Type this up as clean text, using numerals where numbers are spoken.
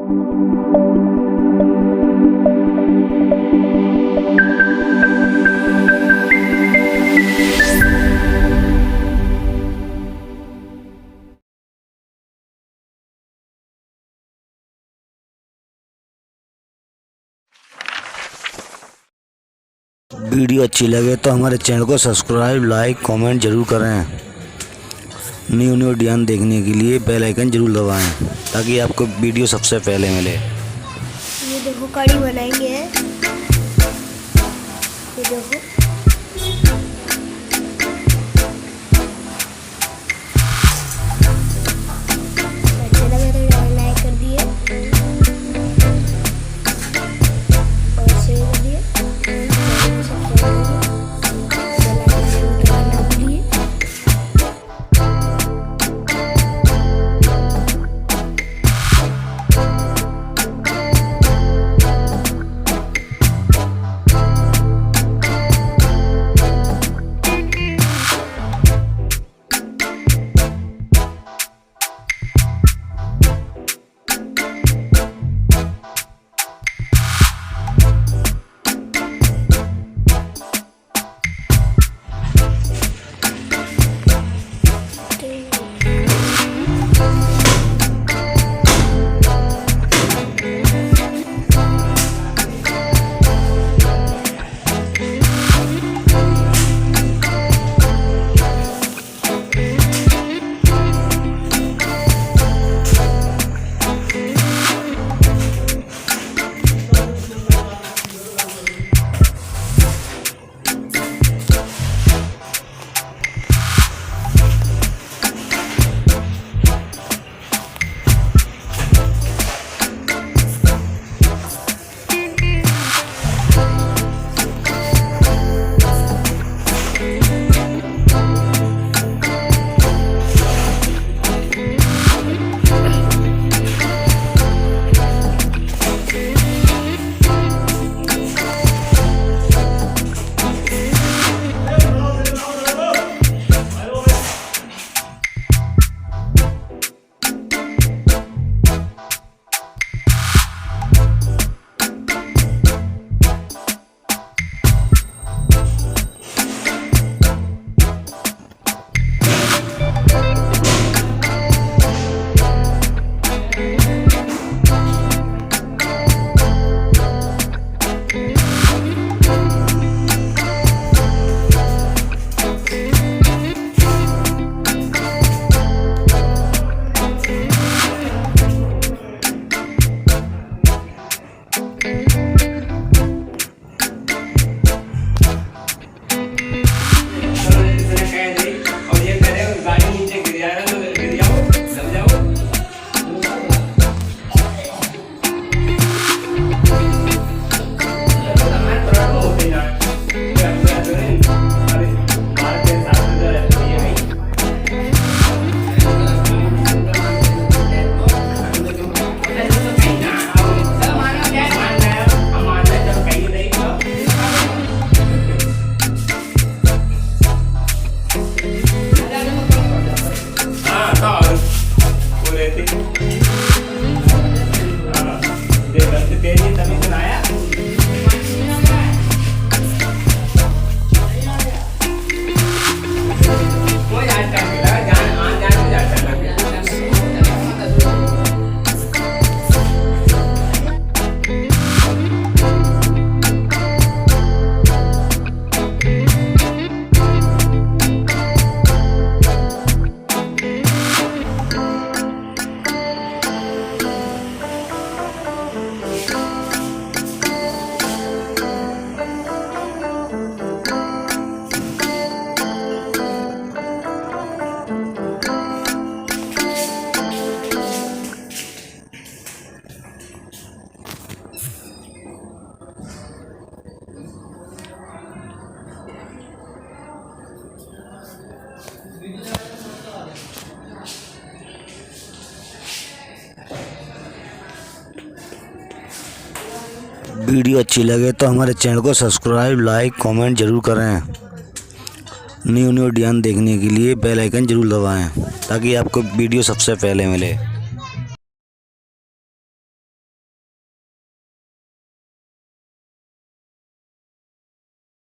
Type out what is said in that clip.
Video अच्छी लगे तो हमारे चैनल को सब्सक्राइब, लाइक, कमेंट जरूर करें। न्यू डिज़ाइन देखने के लिए बेल आइकन जरूर दबाएं ताकि आपको वीडियो सबसे पहले मिले। ये देखो कड़ी बनाएंगे। ये देखो अच्छे लगे तो लाइक कर दिए और शेयर कर दिए। वीडियो अच्छी लगे तो हमारे चैनल को सब्सक्राइब, लाइक, कमेंट जरूर करें। न्यू डिज़ाइन देखने के लिए बेल आइकन जरूर दबाएं ताकि आपको वीडियो सबसे पहले मिले।